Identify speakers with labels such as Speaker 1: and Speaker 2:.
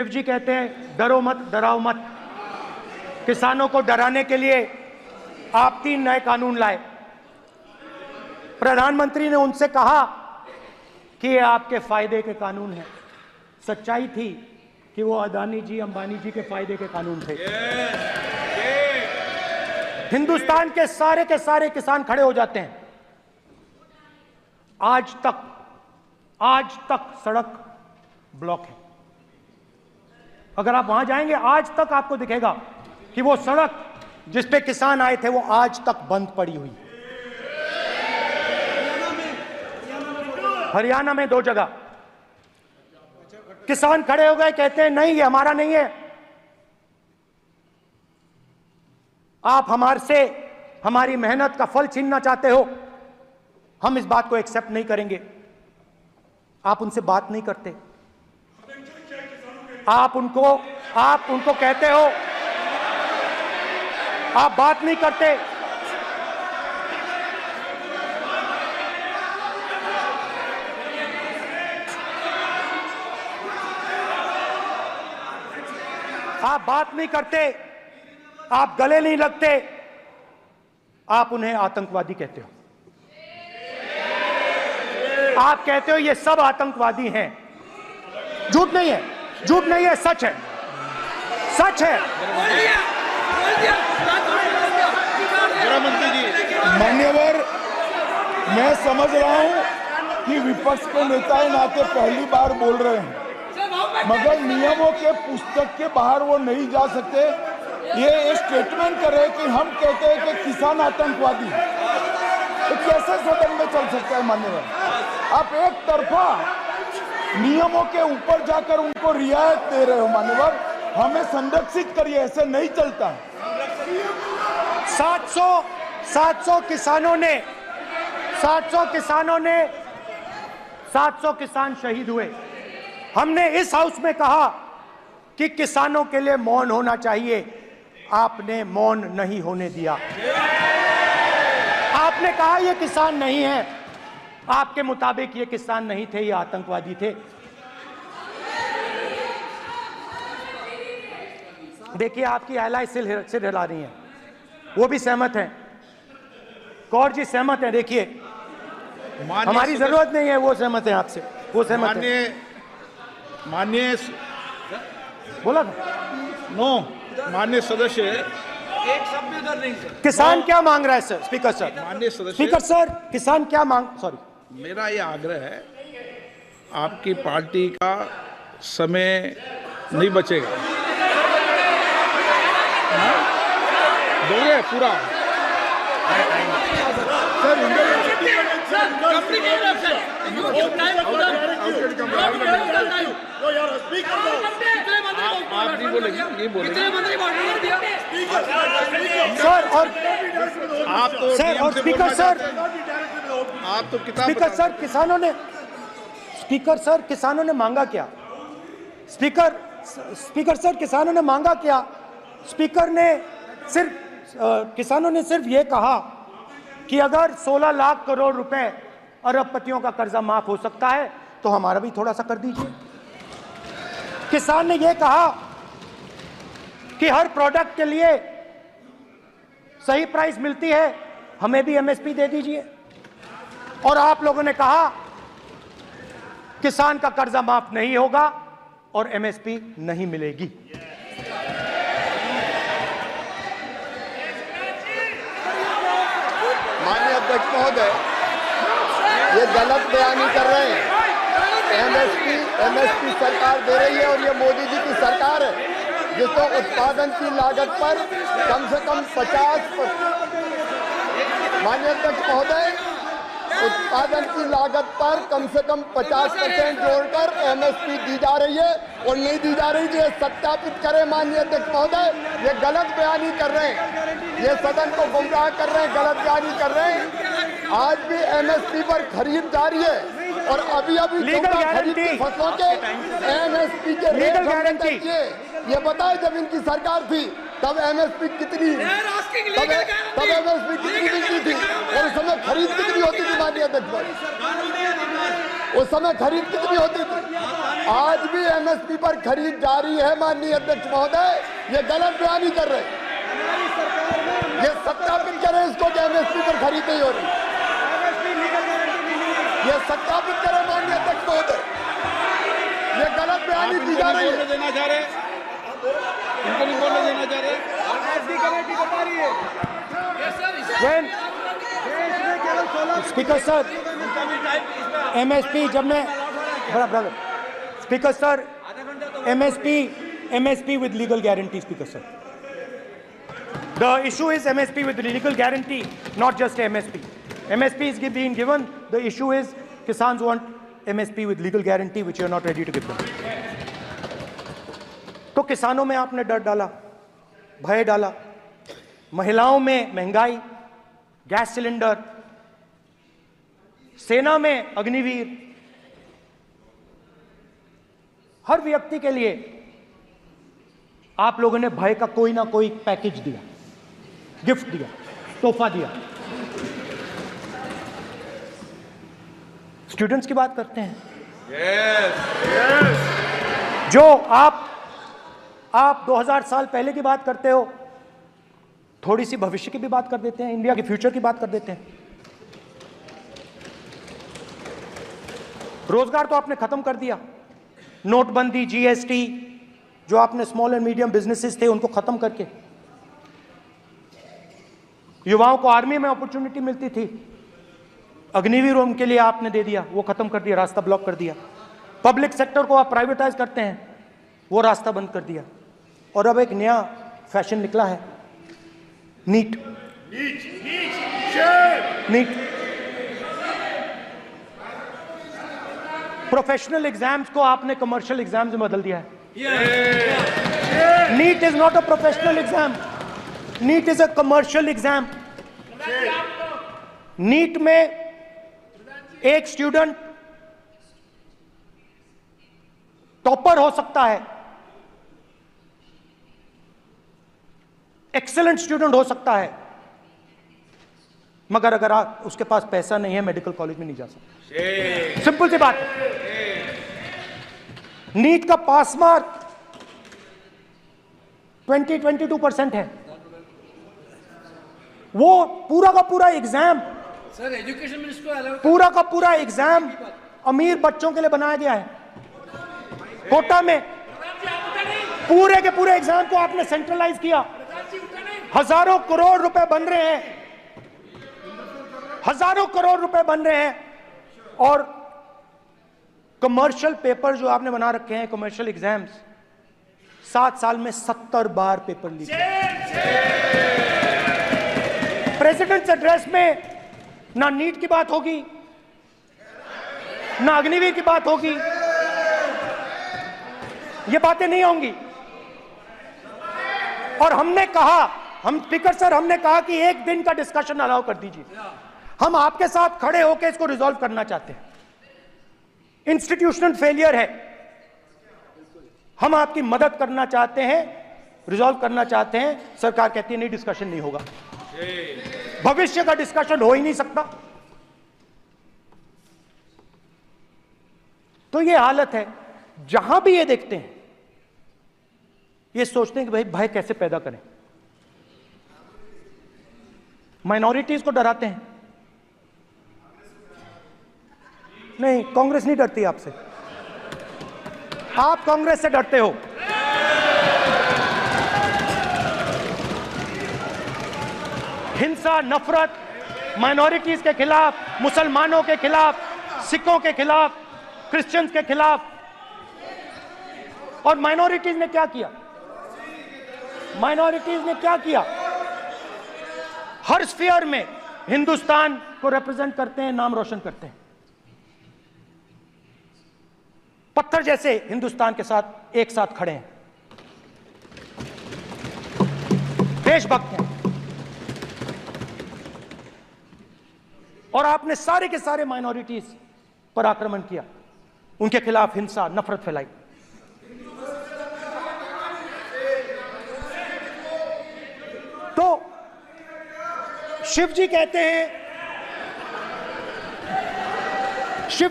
Speaker 1: शिव जी कहते हैं डरो मत डराओ मत। किसानों को डराने के लिए आप 3 नए कानून लाए। प्रधानमंत्री ने उनसे कहा कि ये आपके फायदे के कानून हैं। सच्चाई थी कि वो अदानी जी अंबानी जी के फायदे के कानून थे। हिंदुस्तान के सारे किसान खड़े हो जाते हैं। आज तक सड़क ब्लॉक है। अगर आप वहां जाएंगे आज तक आपको दिखेगा कि वो सड़क जिस पे किसान आए थे वो आज तक बंद पड़ी हुई। हरियाणा में 2 जगह किसान खड़े हो गए, कहते हैं नहीं ये हमारा नहीं है। आप हमारे से हमारी मेहनत का फल छीनना चाहते हो, हम इस बात को एक्सेप्ट नहीं करेंगे। आप उनसे बात नहीं करते। आप उनको कहते हो, आप बात नहीं करते। आप बात नहीं करते, आप गले नहीं लगते, आप उन्हें आतंकवादी कहते हो। आप कहते हो ये सब आतंकवादी हैं। झूठ नहीं है, झूठ नहीं है, सच है, सच है।
Speaker 2: मान्यवर, मैं समझ रहा हूं कि विपक्ष के नेता नाते पहली बार बोल रहे हैं, मगर नियमों के पुस्तक के बाहर वो नहीं जा सकते। ये स्टेटमेंट करे कि हम कहते हैं कि किसान आतंकवादी, तो कैसे सदन में चल सकता है? मान्यवर, आप एक तरफा नियमों के ऊपर जाकर उनको रियायत दे रहे हो। मान्यवर, हमें संरक्षित करिए, ऐसे नहीं चलता।
Speaker 1: 700 किसान शहीद हुए। हमने इस हाउस में कहा कि किसानों के लिए मौन होना चाहिए। आपने मौन नहीं होने दिया। आपने कहा ये किसान नहीं है। आपके मुताबिक ये किसान नहीं थे, ये आतंकवादी थे। देखिए आपकी आयलाएं सिर हिला रही हैं, वो भी सहमत हैं। कौर जी सहमत हैं। देखिए हमारी जरूरत नहीं है, वो सहमत हैं आपसे, वो सहमत हैं।
Speaker 2: माननीय
Speaker 1: बोला था
Speaker 2: नो, माननीय सदस्य,
Speaker 3: एक शब्द उधर नहीं सर।
Speaker 1: किसान क्या मांग रहा है सर? स्पीकर सर,
Speaker 2: माननीय सदस्य,
Speaker 1: स्पीकर सर, किसान क्या मांग, सॉरी,
Speaker 2: मेरा ये आग्रह है, आपकी पार्टी का समय नहीं बचेगा। दोगे पूरा? आप नहीं बोलेंगे, ये बोलेंगे
Speaker 1: सर। और
Speaker 2: आप तो
Speaker 1: सर, और स्पीकर सर,
Speaker 2: आप तो किताब
Speaker 1: स्पीकर सर, किसानों ने मांगा क्या? स्पीकर सर, किसानों ने मांगा क्या? किसानों ने सिर्फ ये कहा कि अगर 16 लाख करोड़ रुपए अरबपतियों का कर्जा माफ हो सकता है तो हमारा भी थोड़ा सा कर दीजिए। किसान ने यह कहा कि हर प्रोडक्ट के लिए सही प्राइस मिलती है, हमें भी एमएसपी दे दीजिए। और आप लोगों ने कहा किसान का कर्जा माफ नहीं होगा और एमएसपी नहीं मिलेगी।
Speaker 4: माननीय अध्यक्ष महोदय, ये गलत बयानी कर रहे हैं। एमएसपी सरकार दे रही है और ये मोदी जी की सरकार है जिसको उत्पादन की लागत पर कम से कम 50%, माननीय अध्यक्ष महोदय, उत्पादन की लागत पर कम से कम 50% जोड़कर एमएसपी दी जा रही है और नहीं दी जा रही। ये सत्यापित करें माननीय अध्यक्ष महोदय, ये गलत बयानी कर रहे हैं, ये सदन को गुमराह कर रहे हैं, गलत बयानी कर रहे हैं। आज भी एमएसपी पर खरीद जारी है और अभी खरीद की फसलों के एमएसपी के
Speaker 1: लीगल गारंटी,
Speaker 4: ये बताए जब इनकी सरकार थी तब एमएसपी कितनी, तब एमएसपी कितनी मिलती थी और उस समय खरीद कितनी होती थी? माननीय अध्यक्ष। उस समय खरीद कितनी होती थी? आज भी एमएसपी पर खरीद जारी है। माननीय अध्यक्ष महोदय, ये गलत बयानी कर रहे हैं। ये सत्यापित करें इसको कि एमएसपी पर खरीद नहीं हो रही। ये सत्यापित करें माननीय अध्यक्ष महोदय, ये गलत बयानी की जा रही है।
Speaker 3: देना चाह रहे, इनको नहीं बोलने देना चाह रहे। कमेटी बता रही है।
Speaker 1: स्पीकर सर, एमएसपी जब मैं brother speaker sir, MSP with legal guarantee, speaker sir, the issue is MSP with legal guarantee, not just MSP. MSP is being given. The issue is Kisans want MSP with legal guarantee, which you are not ready to give them. तो किसानों में आपने डर डाला, भय डाला, महिलाओं में महंगाई, गैस सिलेंडर, सेना में अग्निवीर, हर व्यक्ति के लिए आप लोगों ने भय का कोई ना कोई पैकेज दिया, गिफ्ट दिया, तोहफा दिया. स्टूडेंट्स की बात करते हैं. जो आप 2000 साल पहले की बात करते हो, थोड़ी सी भविष्य की भी बात कर देते हैं, इंडिया के फ्यूचर की बात कर देते हैं. रोजगार तो आपने खत्म कर दिया. नोटबंदी, जीएसटी, जो आपने स्मॉल एंड मीडियम बिजनेसेस थे उनको खत्म करके, युवाओं को आर्मी में अपॉर्चुनिटी मिलती थी, अग्निवीर उनके लिए आपने दे दिया, वो खत्म कर दिया, रास्ता ब्लॉक कर दिया. पब्लिक सेक्टर को आप प्राइवेटाइज करते हैं, वो रास्ता बंद कर दिया. और अब एक नया फैशन निकला है, नीट. प्रोफेशनल एग्जाम्स को आपने कमर्शियल एग्जाम्स में बदल दिया है. NEET is not a professional exam, NEET is a commercial exam. NEET में एक स्टूडेंट टॉपर हो सकता है, एक्सीलेंट स्टूडेंट हो सकता है, मगर अगर उसके पास पैसा नहीं है, मेडिकल कॉलेज में नहीं जा सकता. सिंपल सी बात. नीट का पास मार्क 22% है. वो पूरा का पूरा एग्जाम,
Speaker 3: सर एजुकेशन मिनिस्टर
Speaker 1: पूरा का पूरा एग्जाम अमीर बच्चों के लिए बनाया गया है. कोटा में पूरे के पूरे एग्जाम को आपने सेंट्रलाइज किया. हजारों करोड़ रुपए बन रहे हैं, हजारों करोड़ रुपए बन रहे हैं. और कमर्शियल पेपर जो आपने बना रखे हैं, कमर्शियल एग्जाम्स, 7 साल में 70 बार पेपर लीक. प्रेसिडेंट्स एड्रेस में ना नीट की बात होगी, ना अग्निवीर की बात होगी, ये बातें नहीं होंगी. और हमने कहा, हम स्पीकर सर, हमने कहा कि एक दिन का डिस्कशन अलाउ कर दीजिए. हम आपके साथ खड़े होकर इसको रिजॉल्व करना चाहते हैं. इंस्टीट्यूशनल फेलियर है, हम आपकी मदद करना चाहते हैं, रिजॉल्व करना चाहते हैं. सरकार कहती है नहीं, डिस्कशन नहीं होगा, भविष्य का डिस्कशन हो ही नहीं सकता. तो ये हालत है. जहां भी ये देखते हैं, ये सोचते हैं कि भाई भय कैसे पैदा करें. माइनॉरिटीज को डराते हैं. नहीं, कांग्रेस नहीं डरती आपसे, आप कांग्रेस से डरते हो. हिंसा, नफरत, माइनॉरिटीज के खिलाफ, मुसलमानों के खिलाफ, सिखों के खिलाफ, क्रिश्चियंस के खिलाफ. और माइनॉरिटीज ने क्या किया? माइनॉरिटीज ने क्या किया? हर स्फीयर में हिंदुस्तान को रिप्रेजेंट करते हैं, नाम रोशन करते हैं. पत्थर जैसे हिंदुस्तान के साथ एक साथ खड़े हैं, देशभक्त हैं. और आपने सारे के सारे माइनॉरिटीज पर आक्रमण किया, उनके खिलाफ हिंसा, नफरत फैलाई. तो शिव जी कहते हैं, शिव